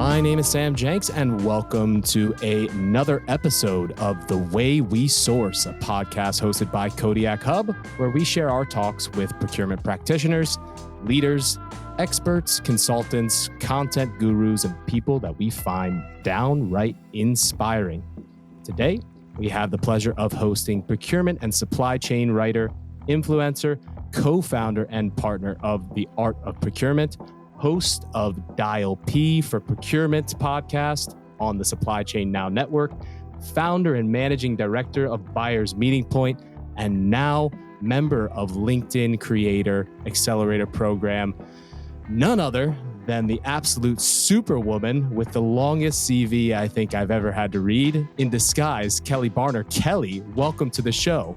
My name is Sam Jenks, and welcome to another episode of The Way We Source, a podcast hosted by Kodiak Hub, where we share our talks with procurement practitioners, leaders, experts, consultants, content gurus, and people that we find downright inspiring. Today, we have the pleasure of hosting procurement and supply chain writer, influencer, co-founder, and partner of the Art of Procurement, host of Dial P for Procurement podcast on the Supply Chain Now network, founder and managing director of Buyers Meeting Point, and now member of LinkedIn Creator Accelerator Program. None other than the absolute superwoman with the longest CV I think I've ever had to read in disguise, Kelly Barner. Kelly, welcome to the show.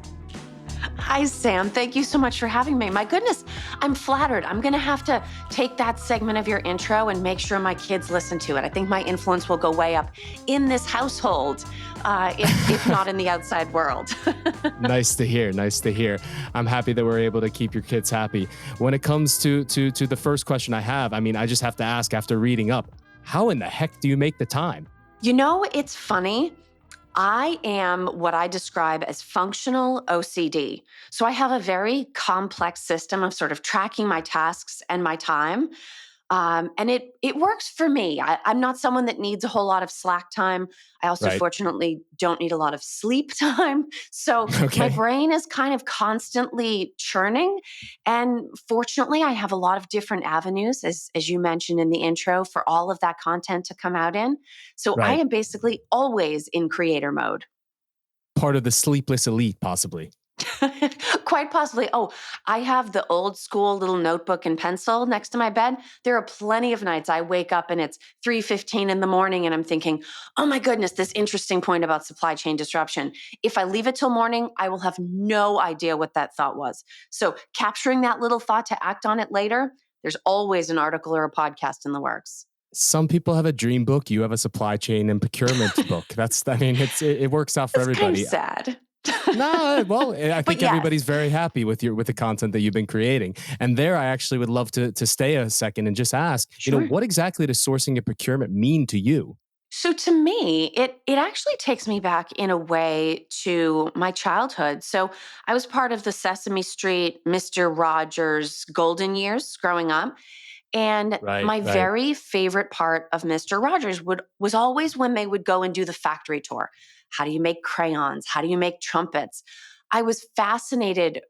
Hi, Sam. Thank you so much for having me. My goodness, I'm flattered. I'm going to have to take that segment of your intro and make sure my kids listen to it. I think my influence will go way up in this household, if not in the outside world. Nice to hear. Nice to hear. I'm happy that we're able to keep your kids happy. When it comes to the first question I have, I just have to ask after reading up, how in the heck do you make the time? You know, it's funny. I am what I describe as functional OCD. So I have a very complex system of sort of tracking my tasks and my time. And it works for me. I'm not someone that needs a whole lot of slack time. I also, fortunately, don't need a lot of sleep time. So my brain is kind of constantly churning. And fortunately, I have a lot of different avenues, as you mentioned in the intro, for all of that content to come out in. So I am basically always in creator mode. Part of the sleepless elite, possibly. Quite possibly. Oh, I have the old school little notebook and pencil next to my bed. There are plenty of nights I wake up and it's 3:15 in the morning and I'm thinking, oh my goodness, this interesting point about supply chain disruption. If I leave it till morning, I will have no idea what that thought was. So capturing that little thought to act on it later, there's always an article or a podcast in the works. Some people have a dream book. You have a supply chain and procurement book. It works out for everybody. It's kind of sad. No, well, I think everybody's very happy with the content that you've been creating. And there, I actually would love to stay a second and just ask, what exactly does sourcing and procurement mean to you? So to me, it actually takes me back in a way to my childhood. So I was part of the Sesame Street, Mr. Rogers golden years growing up. And my very favorite part of Mr. Rogers was always when they would go and do the factory tour. How do you make crayons? How do you make trumpets? I was fascinated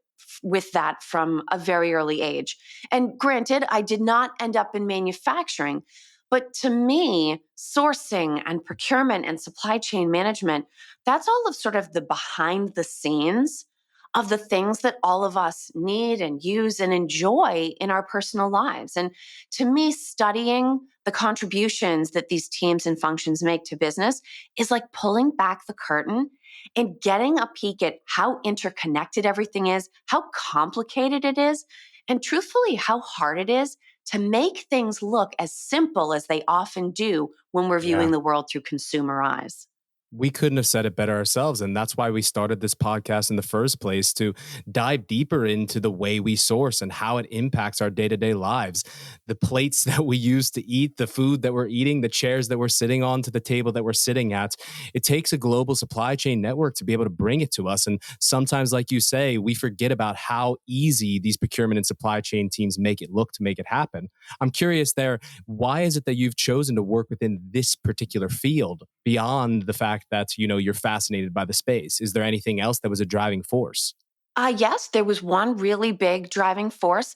with that from a very early age. And granted, I did not end up in manufacturing, but to me, sourcing and procurement and supply chain management, that's all of sort of the behind the scenes of the things that all of us need and use and enjoy in our personal lives. And to me, studying the contributions that these teams and functions make to business is like pulling back the curtain and getting a peek at how interconnected everything is, how complicated it is, and truthfully, how hard it is to make things look as simple as they often do when we're viewing the world through consumer eyes. We couldn't have said it better ourselves. And that's why we started this podcast in the first place, to dive deeper into the way we source and how it impacts our day-to-day lives. The plates that we use to eat, the food that we're eating, the chairs that we're sitting on, to the table that we're sitting at. It takes a global supply chain network to be able to bring it to us. And sometimes, like you say, we forget about how easy these procurement and supply chain teams make it look to make it happen. I'm curious there, why is it that you've chosen to work within this particular field beyond the fact that, you're fascinated by the space? Is there anything else that was a driving force? Yes, there was one really big driving force.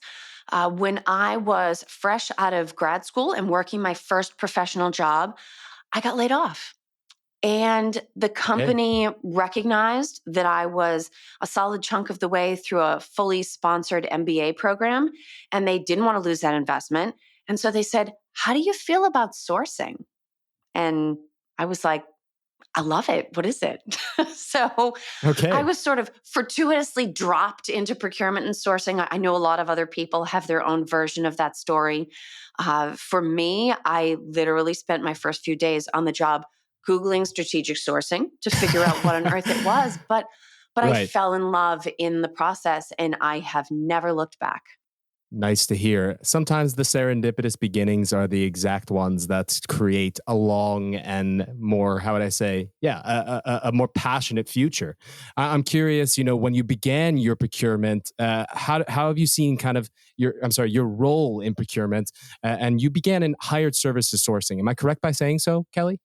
When I was fresh out of grad school and working my first professional job, I got laid off. And the company recognized that I was a solid chunk of the way through a fully sponsored MBA program, and they didn't want to lose that investment. And so they said, how do you feel about sourcing? And I was like, I love it. What is it? So I was sort of fortuitously dropped into procurement and sourcing. I know a lot of other people have their own version of that story. For me, I literally spent my first few days on the job Googling strategic sourcing to figure out what on earth it was. But I fell in love in the process and I have never looked back. Nice to hear. Sometimes the serendipitous beginnings are the exact ones that create a long and more, how would I say, yeah, a more passionate future. I'm curious, when you began your procurement, how have you seen kind of your role in procurement, and you began in hired services sourcing. Am I correct by saying so, Kelly?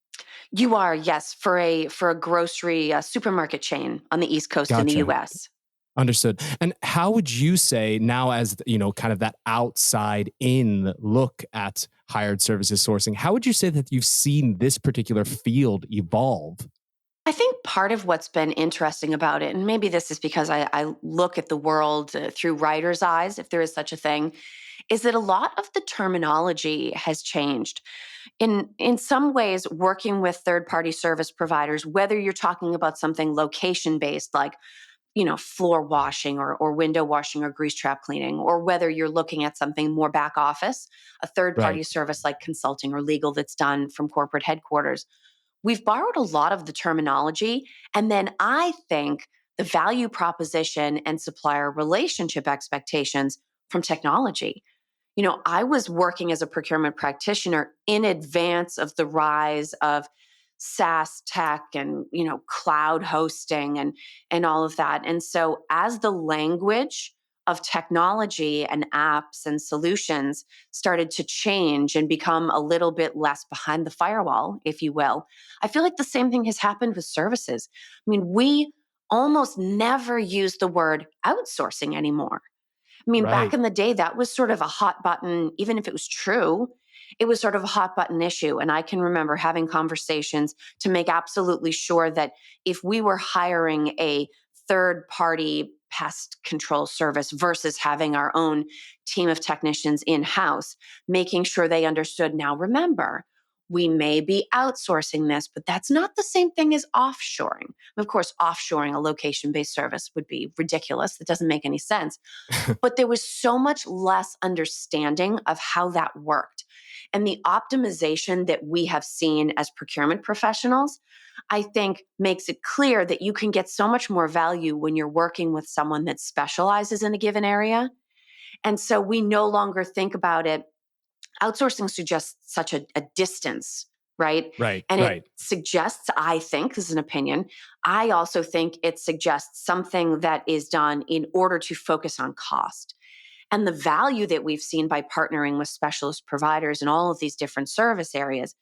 You are, yes, for a grocery supermarket chain on the East Coast in the Gotcha. US. Understood. And how would you say now, as kind of that outside in look at hired services sourcing, how would you say that you've seen this particular field evolve? I think part of what's been interesting about it, and maybe this is because I look at the world through writer's eyes, if there is such a thing, is that a lot of the terminology has changed. In some ways, working with third party service providers, whether you're talking about something location based, like floor washing or window washing or grease trap cleaning, or whether you're looking at something more back office, a third party Right. service like consulting or legal that's done from corporate headquarters. We've borrowed a lot of the terminology. And then I think the value proposition and supplier relationship expectations from technology. I was working as a procurement practitioner in advance of the rise of SaaS tech and cloud hosting and all of that. And so as the language of technology and apps and solutions started to change and become a little bit less behind the firewall, if you will, I feel like the same thing has happened with services. I mean, we almost never use the word outsourcing anymore. I mean, back Right. in the day, that was sort of a hot button, even if it was true, it was sort of a hot button issue. And I can remember having conversations to make absolutely sure that if we were hiring a third party pest control service versus having our own team of technicians in house, making sure they understood. Now, remember, we may be outsourcing this, but that's not the same thing as offshoring. Of course, offshoring a location based service would be ridiculous. That doesn't make any sense, but there was so much less understanding of how that worked. And the optimization that we have seen as procurement professionals, I think makes it clear that you can get so much more value when you're working with someone that specializes in a given area. And so we no longer think about it. Outsourcing suggests such a distance, right? Right. And it Right. suggests, I think, this is an opinion, I also think it suggests something that is done in order to focus on cost. And the value that we've seen by partnering with specialist providers in all of these different service areas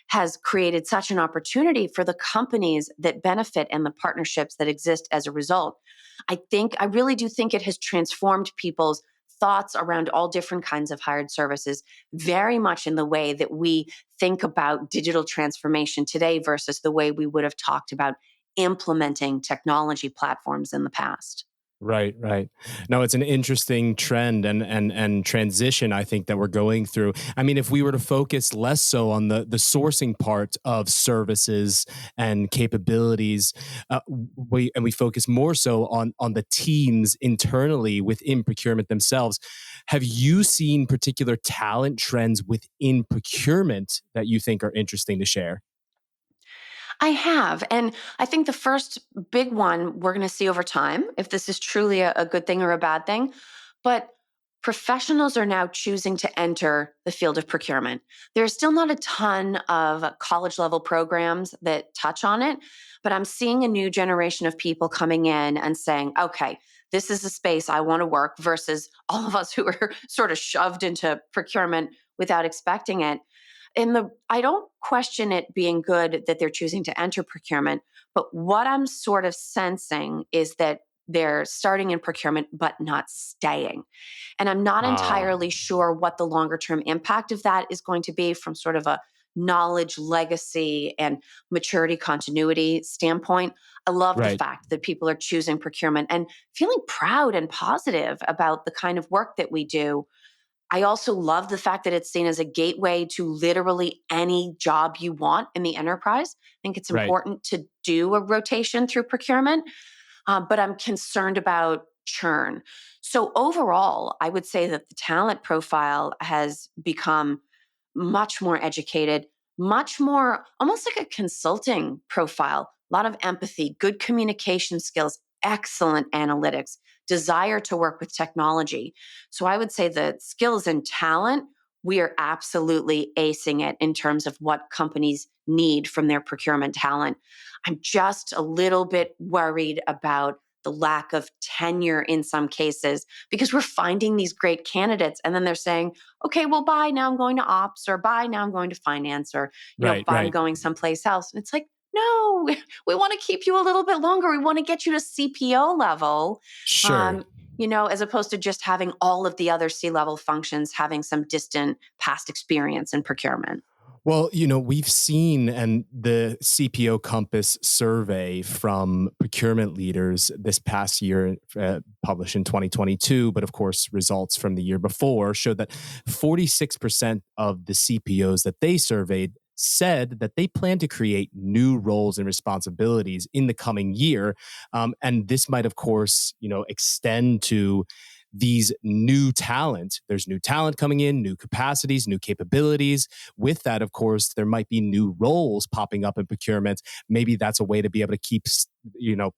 has created such an opportunity for the companies that benefit and the partnerships that exist as a result. I really do think it has transformed people's thoughts around all different kinds of hired services, very much in the way that we think about digital transformation today versus the way we would have talked about implementing technology platforms in the past. Right, right. No, it's an interesting trend and transition I think that we're going through. I mean, if we were to focus less so on the sourcing part of services and capabilities, we focus more so on the teams internally within procurement themselves. Have you seen particular talent trends within procurement that you think are interesting to share? I have. And I think the first big one we're going to see over time, if this is truly a good thing or a bad thing, but professionals are now choosing to enter the field of procurement. There's still not a ton of college level programs that touch on it, but I'm seeing a new generation of people coming in and saying, okay, this is a space I want to work versus all of us who are sort of shoved into procurement without expecting it. I don't question it being good that they're choosing to enter procurement, but what I'm sort of sensing is that they're starting in procurement but not staying. And I'm not Ah, entirely sure what the longer term impact of that is going to be from sort of a knowledge legacy and maturity continuity standpoint. I love the right. fact that people are choosing procurement and feeling proud and positive about the kind of work that we do. I also love the fact that it's seen as a gateway to literally any job you want in the enterprise. I think it's Right. important to do a rotation through procurement, but I'm concerned about churn. So, overall, I would say that the talent profile has become much more educated, much more almost like a consulting profile, a lot of empathy, good communication skills, excellent analytics, desire to work with technology. So I would say the skills and talent, we are absolutely acing it in terms of what companies need from their procurement talent. I'm just a little bit worried about the lack of tenure in some cases because we're finding these great candidates and then they're saying, okay, well, bye. Now I'm going to ops, or bye. Now I'm going to finance, or, Right, bye. I'm right. going someplace else. And it's like, no, we want to keep you a little bit longer. We want to get you to CPO level, Sure. um, as opposed to just having all of the other C-level functions having some distant past experience in procurement. Well, we've seen and the CPO Compass survey from procurement leaders this past year, published in 2022, but of course, results from the year before showed that 46% of the CPOs that they surveyed said that they plan to create new roles and responsibilities in the coming year. And this might, of course, extend to these new talent. There's new talent coming in, new capacities, new capabilities. With that, of course, there might be new roles popping up in procurement. Maybe that's a way to be able to keep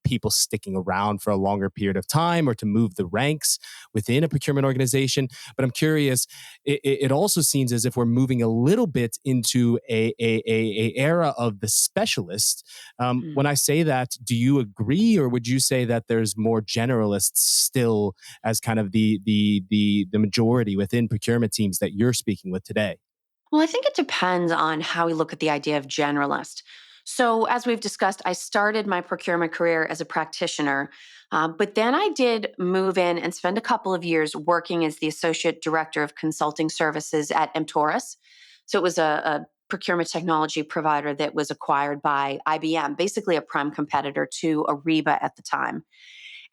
people sticking around for a longer period of time, or to move the ranks within a procurement organization. But I'm curious, it also seems as if we're moving a little bit into a era of the specialist. When I say that, do you agree, or would you say that there's more generalists still as kind of the majority within procurement teams that you're speaking with today? Well, I think it depends on how we look at the idea of generalist. So, as we've discussed, I started my procurement career as a practitioner, but then I did move in and spend a couple of years working as the associate director of consulting services at mTorus. So, it was a procurement technology provider that was acquired by IBM, basically a prime competitor to Ariba at the time.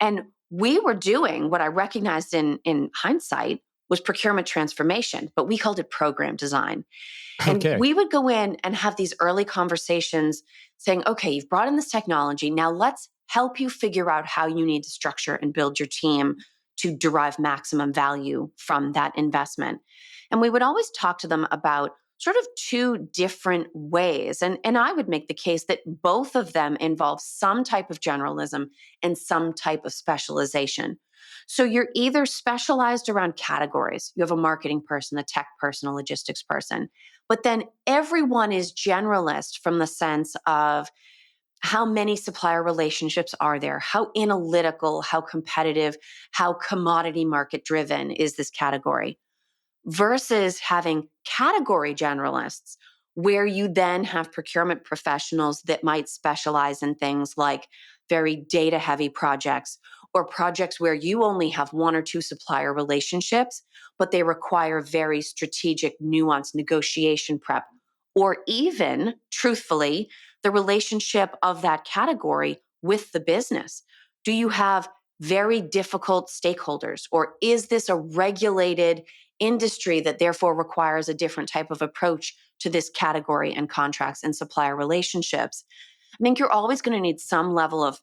And we were doing what I recognized in hindsight was procurement transformation, but we called it program design. And Okay. we would go in and have these early conversations saying, okay, you've brought in this technology. Now let's help you figure out how you need to structure and build your team to derive maximum value from that investment. And we would always talk to them about sort of two different ways. And I would make the case that both of them involve some type of generalism and some type of specialization. So you're either specialized around categories, you have a marketing person, a tech person, a logistics person, but then everyone is generalist from the sense of how many supplier relationships are there? How analytical, how competitive, how commodity market driven is this category? Versus having category generalists, where you then have procurement professionals that might specialize in things like very data heavy projects, or projects where you only have one or two supplier relationships, but they require very strategic, nuanced negotiation prep, or even, truthfully, the relationship of that category with the business. Do you have very difficult stakeholders, or is this a regulated industry that therefore requires a different type of approach to this category and contracts and supplier relationships? I think you're always going to need some level of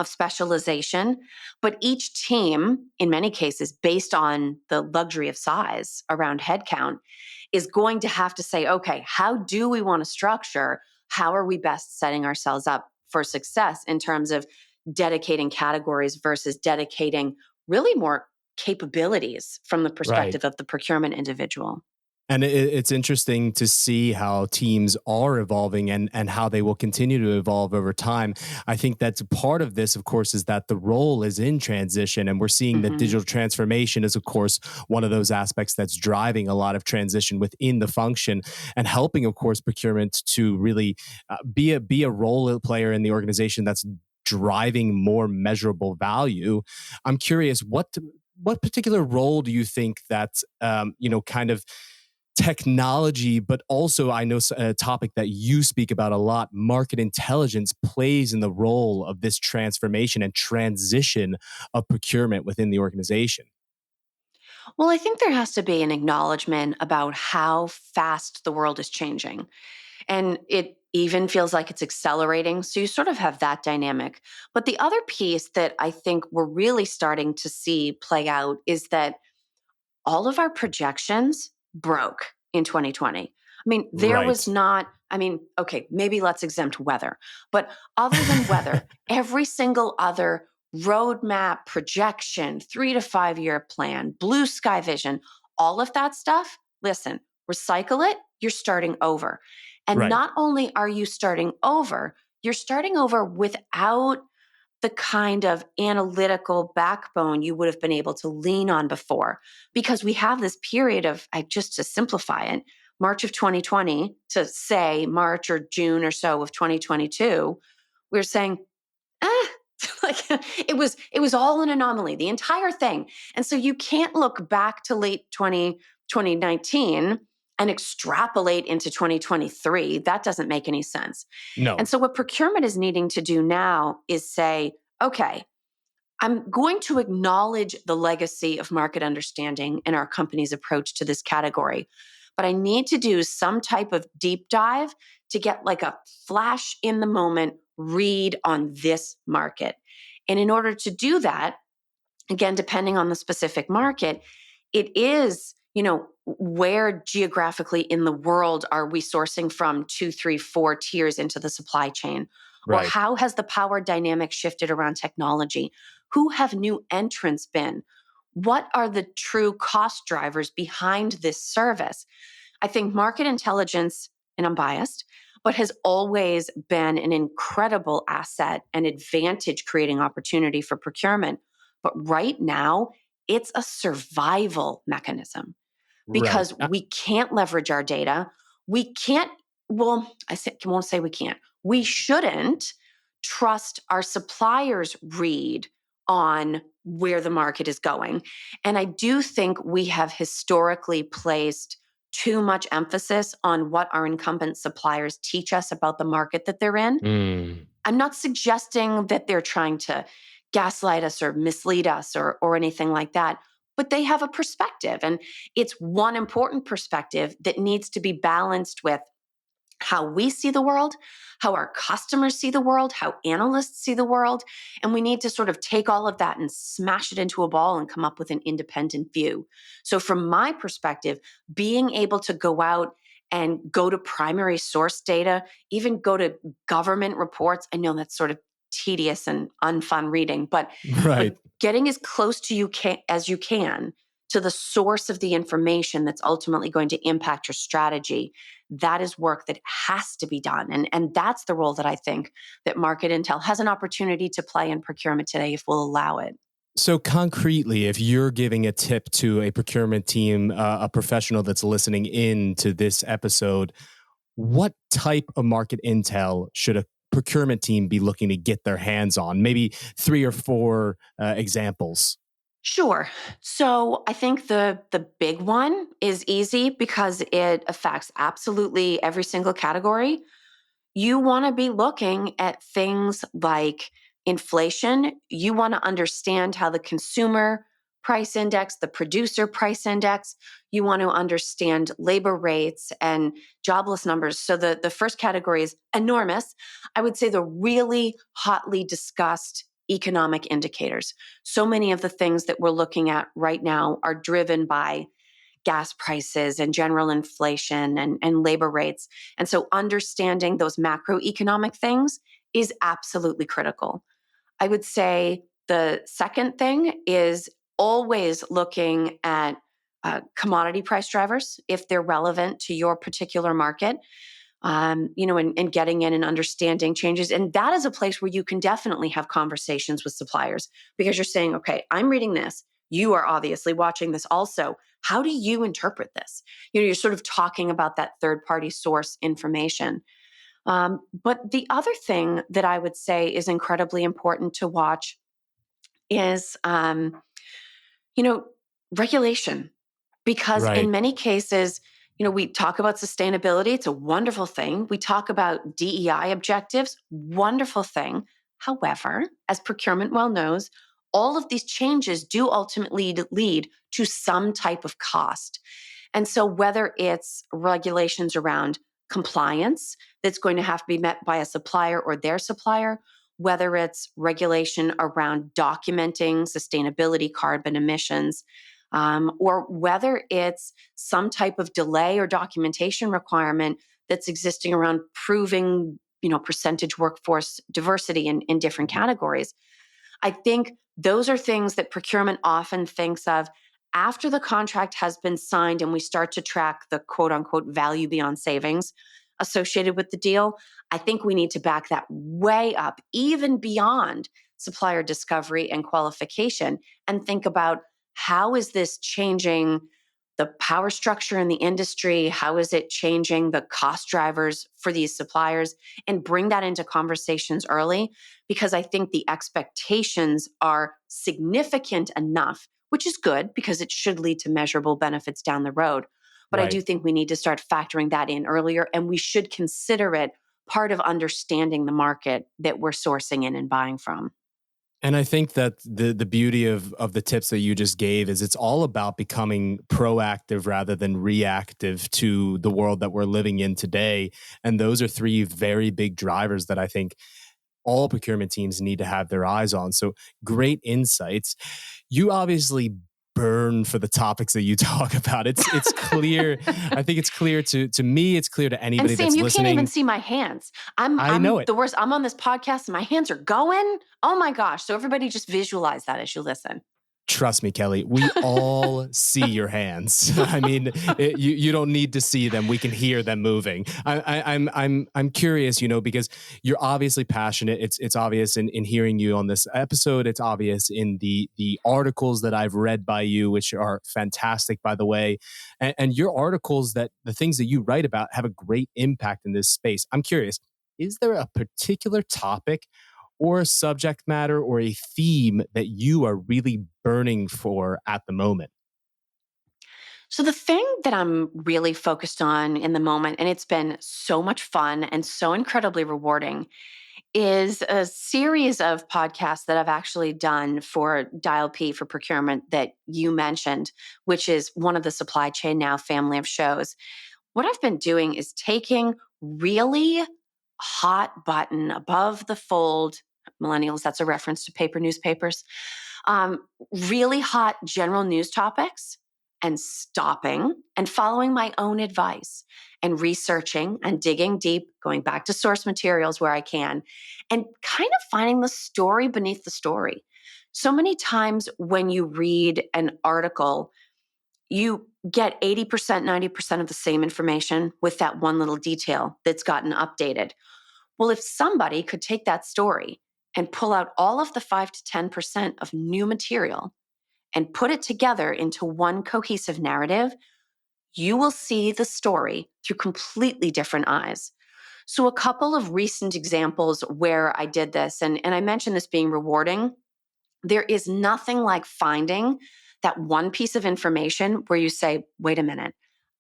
specialization, but each team, in many cases, based on the luxury of size around headcount, is going to have to say, okay, how do we want to structure? How are we best setting ourselves up for success in terms of dedicating categories versus dedicating really more capabilities from the Right. perspective of the procurement individual? And it's interesting to see how teams are evolving, and how they will continue to evolve over time. I think that's part of this, of course, is that the role is in transition, and we're seeing that Mhm. digital transformation is, of course, one of those aspects that's driving a lot of transition within the function, and helping, of course, procurement to really be a role player in the organization that's driving more measurable value. I'm curious, what particular role do you think that kind of technology, but also I know a topic that you speak about a lot, market intelligence, plays in the role of this transformation and transition of procurement within the organization? Well, I think there has to be an acknowledgement about how fast the world is changing. And it even feels like it's accelerating. So you sort of have that dynamic. But the other piece that I think we're really starting to see play out is that all of our projections broke in 2020. I mean, there was Right. not, I mean, okay, maybe let's exempt weather, but other than weather, every single other roadmap, projection, 3 to 5 year plan, blue sky vision, all of that stuff. Listen, recycle it, you're starting over. And Right. not only are you starting over, you're starting over without the kind of analytical backbone you would have been able to lean on before. Because we have this period of, just to simplify it, March of 2020 to say March or June or so of 2022, we're saying, ah, like it was all an anomaly, the entire thing. And so you can't look back to late 2019 and extrapolate into 2023. That doesn't make any sense. And No. so what procurement is needing to do now is say, okay, I'm going to acknowledge the legacy of market understanding in our company's approach to this category, but I need to do some type of deep dive to get like a flash in the moment read on this market. And in order to do that, again, depending on the specific market, it is, where geographically in the world are we sourcing from 2, 3, 4 tiers into the supply chain? Or Right. how has the power dynamic shifted around technology? Who have new entrants been? What are the true cost drivers behind this service? I think market intelligence, and I'm biased, but has always been an incredible asset and advantage creating opportunity for procurement. But right now, it's a survival mechanism Right. because we can't leverage our data. We can't, well, won't say we can't. We shouldn't trust our suppliers' read on where the market is going. And I do think we have historically placed too much emphasis on what our incumbent suppliers teach us about the market that they're in. Mm. I'm not suggesting that they're trying to gaslight us or mislead us or anything like that, but they have a perspective. And it's one important perspective that needs to be balanced with how we see the world, how our customers see the world, how analysts see the world. And we need to sort of take all of that and smash it into a ball and come up with an independent view. So, from my perspective, being able to go out and go to primary source data, even go to government reports, I know that's sort of tedious and unfun reading, but Right. getting as close to as you can to the source of the information that's ultimately going to impact your strategy, that is work that has to be done. And that's the role that I think that market intel has an opportunity to play in procurement today if we'll allow it. So concretely, if you're giving a tip to a procurement team, a professional that's listening in to this episode, what type of market intel should a procurement team be looking to get their hands on? Maybe 3 or 4 examples. Sure. So I think the big one is easy because it affects absolutely every single category. You want to be looking at things like inflation. You want to understand how the consumer price index, the producer price index, you want to understand labor rates and jobless numbers. So the first category is enormous. I would say the really hotly discussed economic indicators. So many of the things that we're looking at right now are driven by gas prices and general inflation and labor rates. And so understanding those macroeconomic things is absolutely critical. I would say the second thing is always looking at commodity price drivers if they're relevant to your particular market. And getting in and understanding changes. And that is a place where you can definitely have conversations with suppliers because you're saying, okay, I'm reading this. You are obviously watching this also. How do you interpret this? You're sort of talking about that third party source information. But the other thing that I would say is incredibly important to watch is, you know, regulation. Because in Right. many cases, we talk about sustainability, it's a wonderful thing. We talk about DEI objectives, wonderful thing. However, as procurement well knows, all of these changes do ultimately lead to some type of cost. And so, whether it's regulations around compliance that's going to have to be met by a supplier or their supplier, whether it's regulation around documenting sustainability carbon emissions, or whether it's some type of delay or documentation requirement that's existing around proving, percentage workforce diversity in different categories. I think those are things that procurement often thinks of after the contract has been signed and we start to track the quote unquote value beyond savings associated with the deal. I think we need to back that way up, even beyond supplier discovery and qualification, and think about how is this changing the power structure in the industry? How is it changing the cost drivers for these suppliers? And bring that into conversations early, because I think the expectations are significant enough, which is good because it should lead to measurable benefits down the road. But I Right. do think we need to start factoring that in earlier, and we should consider it part of understanding the market that we're sourcing in and buying from. And I think that the beauty of the tips that you just gave is it's all about becoming proactive rather than reactive to the world that we're living in today. And those are three very big drivers that I think all procurement teams need to have their eyes on. So great insights. You obviously burn for the topics that you talk about. It's clear. I think it's clear to me. It's clear to And anybody Sam, that's you can't even listening. see my hands. I'm I know I'm it. the worst. I'm on this podcast and my hands are going. Oh my gosh. So everybody just visualize that as you listen. Trust me, Kelly, we all see your hands. I mean, you don't need to see them. We can hear them moving. I'm curious, because you're obviously passionate. It's obvious in hearing you on this episode. It's obvious in the articles that I've read by you, which are fantastic, by the way. And your articles, that the things that you write about have a great impact in this space. I'm curious, is there a particular topic or a subject matter or a theme that you are really burning for at the moment? So the thing that I'm really focused on in the moment, and it's been so much fun and so incredibly rewarding, is a series of podcasts that I've actually done for Dial P for procurement that you mentioned, which is one of the Supply Chain Now family of shows. What I've been doing is taking really hot button above the fold, millennials, that's a reference to paper newspapers, really hot general news topics, and stopping and following my own advice and researching and digging deep, going back to source materials where I can, and kind of finding the story beneath the story. So many times when you read an article, you get 80%, 90% of the same information with that one little detail that's gotten updated. Well, if somebody could take that story and pull out all of the 5 to 10% of new material and put it together into one cohesive narrative, you will see the story through completely different eyes. So, a couple of recent examples where I did this, and I mentioned this being rewarding. There is nothing like finding that one piece of information where you say, wait a minute,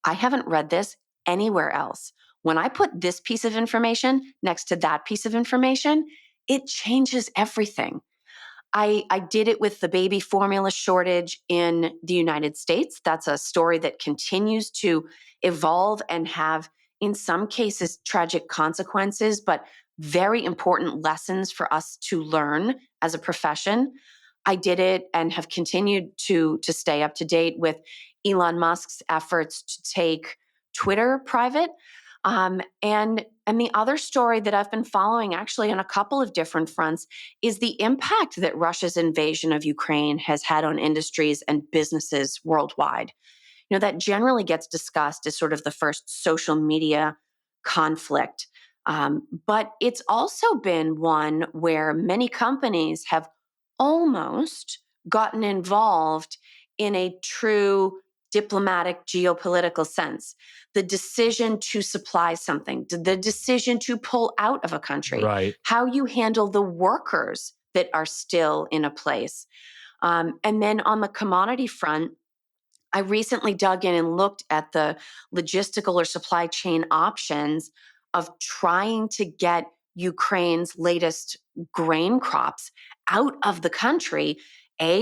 I haven't read this anywhere else. When I put this piece of information next to that piece of information, it changes everything. I did it with the baby formula shortage in the United States. That's a story that continues to evolve and have, in some cases, tragic consequences, but very important lessons for us to learn as a profession. I did it and have continued to stay up to date with Elon Musk's efforts to take Twitter private. And the other story that I've been following actually on a couple of different fronts is the impact that Russia's invasion of Ukraine has had on industries and businesses worldwide. That generally gets discussed as sort of the first social media conflict. But it's also been one where many companies have almost gotten involved in a true diplomatic geopolitical sense. The decision to supply something, the decision to pull out of a country, Right. how you handle the workers that are still in a place. And then on the commodity front, I recently dug in and looked at the logistical or supply chain options of trying to get Ukraine's latest grain crops out of the country,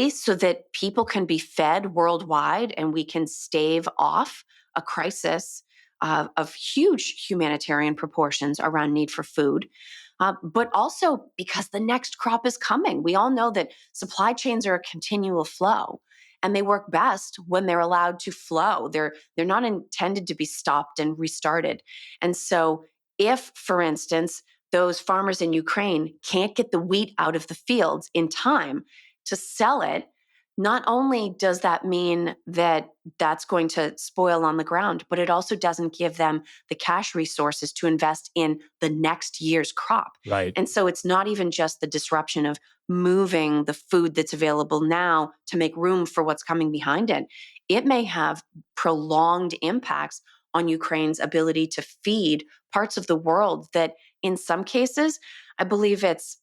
so that people can be fed worldwide and we can stave off a crisis of huge humanitarian proportions around need for food. But also because the next crop is coming. We all know that supply chains are a continual flow, and they work best when they're allowed to flow. They're not intended to be stopped and restarted. And so if, for instance, those farmers in Ukraine can't get the wheat out of the fields in time to sell it, not only does that mean that that's going to spoil on the ground, but it also doesn't give them the cash resources to invest in the next year's crop. Right. And so it's not even just the disruption of moving the food that's available now to make room for what's coming behind it. It may have prolonged impacts on Ukraine's ability to feed parts of the world that, in some cases, I believe it's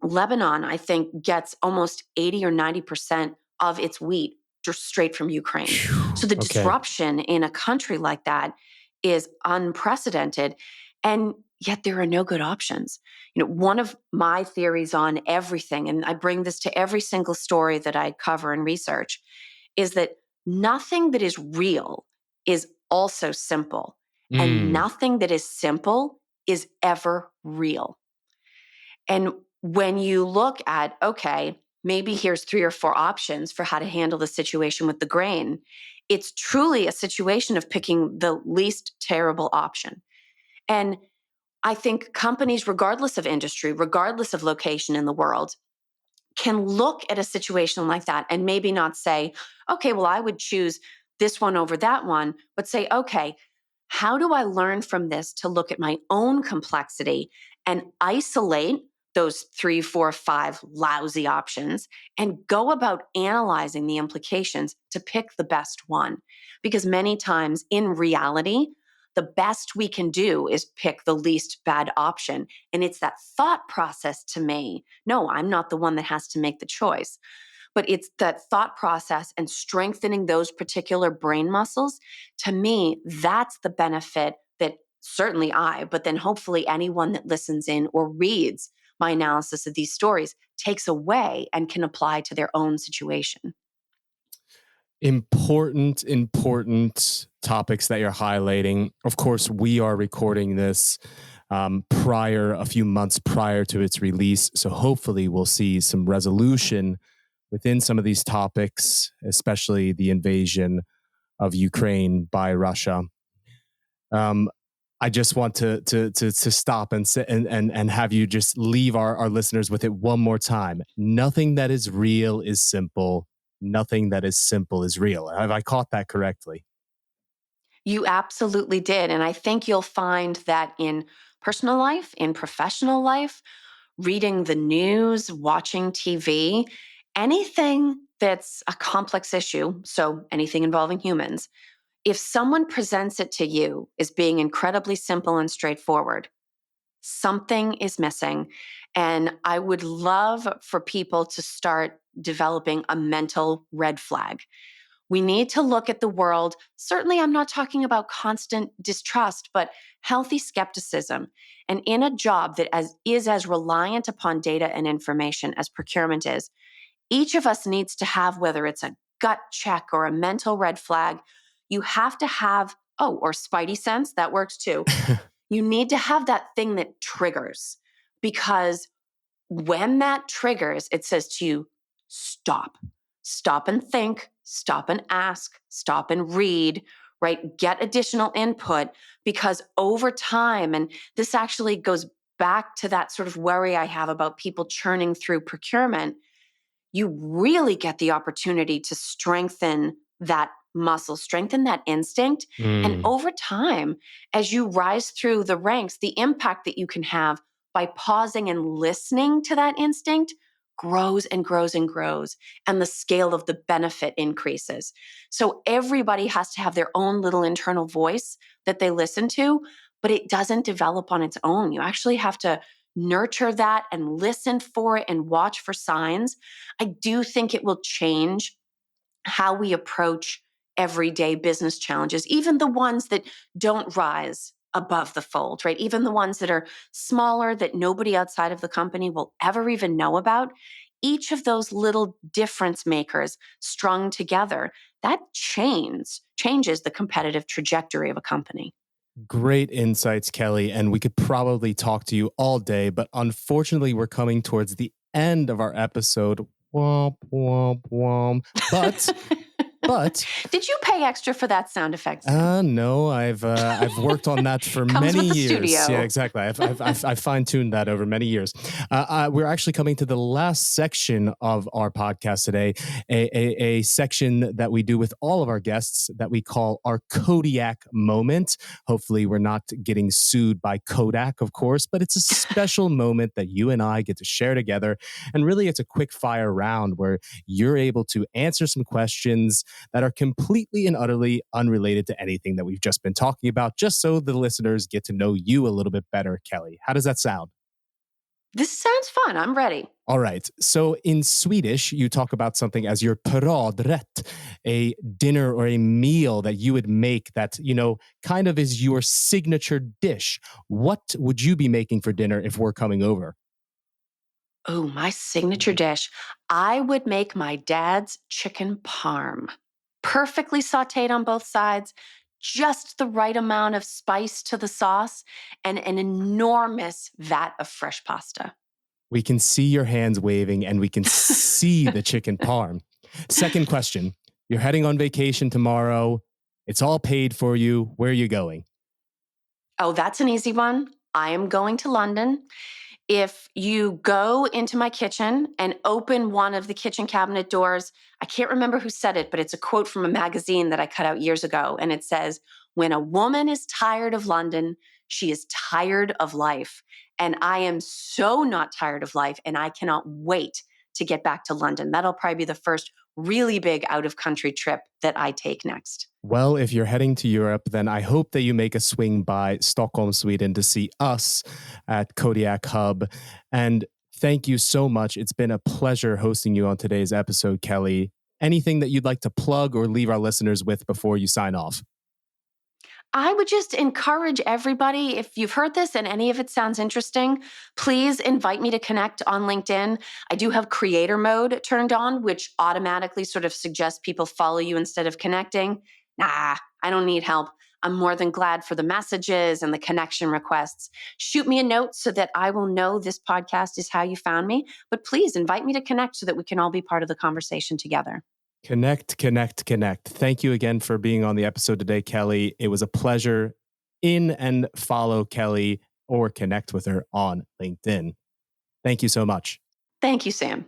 Lebanon, I think, gets almost 80 or 90% of its wheat just straight from Ukraine. So the Okay. disruption in a country like that is unprecedented. And yet there are no good options. One of my theories on everything, and I bring this to every single story that I cover and research, is that nothing that is real is also simple. And nothing that is simple is ever real. And when you look at, okay, maybe here's 3 or 4 options for how to handle the situation with the grain, it's truly a situation of picking the least terrible option. And I think companies, regardless of industry, regardless of location in the world, can look at a situation like that and maybe not say, okay, well, I would choose this one over that one, but say, okay, how do I learn from this to look at my own complexity and isolate those 3, 4, 5 lousy options and go about analyzing the implications to pick the best one? Because many times in reality, the best we can do is pick the least bad option. And it's that thought process to me. No, I'm not the one that has to make the choice, but it's that thought process and strengthening those particular brain muscles. To me, that's the benefit that certainly but then hopefully anyone that listens in or reads my analysis of these stories takes away and can apply to their own situation. Important topics that you're highlighting. Of course, we are recording this a few months prior to its release. So hopefully we'll see some resolution within some of these topics, especially the invasion of Ukraine by Russia. I just want to stop and have you just leave our listeners with it one more time. Nothing that is real is simple. Nothing that is simple is real. Have I caught that correctly? You absolutely did. And I think you'll find that in personal life, in professional life, reading the news, watching TV, anything that's a complex issue, so anything involving humans, if someone presents it to you as being incredibly simple and straightforward, something is missing. And I would love for people to start developing a mental red flag. We need to look at the world. Certainly, I'm not talking about constant distrust, but healthy skepticism. And in a job that is as reliant upon data and information as procurement is, each of us needs to have, whether it's a gut check or a mental red flag, you have to have, or spidey sense, that works too. You need to have that thing that triggers, because when that triggers, it says to you, stop. Stop and think, stop and ask, stop and read, right? Get additional input, because over time, and this actually goes back to that sort of worry I have about people churning through procurement, you really get the opportunity to strengthen that muscle, strengthen that instinct. And over time, as you rise through the ranks, the impact that you can have by pausing and listening to that instinct grows and grows and grows, and the scale of the benefit increases. So everybody has to have their own little internal voice that they listen to, but it doesn't develop on its own. You actually have to nurture that and listen for it and watch for signs. I do think it will change how we approach everyday business challenges, even the ones that don't rise above the fold, right? Even the ones that are smaller that nobody outside of the company will ever even know about. Each of those little difference makers strung together, that changes the competitive trajectory of a company. Great insights, Kelly. And we could probably talk to you all day, but unfortunately, we're coming towards the end of our episode. Womp, womp, womp. But But did you pay extra for that sound effect, Sam? no, I've worked on that for Comes many with the years. Yeah, studio. exactly. I've fine-tuned that over many years. We're actually coming to the last section of our podcast today, a section that we do with all of our guests that we call our Kodiak moment. Hopefully, we're not getting sued by Kodak, of course, but it's a special moment that you and I get to share together. And really, it's a quick fire round where you're able to answer some questions that are completely and utterly unrelated to anything that we've just been talking about, just so the listeners get to know you a little bit better, Kelly. How does that sound? This sounds fun. I'm ready. All right. So in Swedish, you talk about something as your paradrätt, a dinner or a meal that you would make that, kind of is your signature dish. What would you be making for dinner if we're coming over? Oh, my signature dish. I would make my dad's chicken parm. Perfectly sauteed on both sides, just the right amount of spice to the sauce, and an enormous vat of fresh pasta. We can see your hands waving and we can see the chicken parm. Second question. You're heading on vacation tomorrow. It's all paid for you. Where are you going? Oh, that's an easy one. I am going to London. If you go into my kitchen and open one of the kitchen cabinet doors, I can't remember who said it, but it's a quote from a magazine that I cut out years ago. And it says, "When a woman is tired of London, she is tired of life." And I am so not tired of life. And I cannot wait to get back to London. That'll probably be the first really big out of country trip that I take next. Well, if you're heading to Europe, then I hope that you make a swing by Stockholm, Sweden to see us at Kodiak Hub. And thank you so much. It's been a pleasure hosting you on today's episode, Kelly. Anything that you'd like to plug or leave our listeners with before you sign off? I would just encourage everybody, if you've heard this and any of it sounds interesting, please invite me to connect on LinkedIn. I do have creator mode turned on, which automatically sort of suggests people follow you instead of connecting. Nah, I don't need help. I'm more than glad for the messages and the connection requests. Shoot me a note so that I will know this podcast is how you found me. But please invite me to connect so that we can all be part of the conversation together. Connect, connect, connect. Thank you again for being on the episode today, Kelly. It was a pleasure. In and follow Kelly or connect with her on LinkedIn. Thank you so much. Thank you, Sam.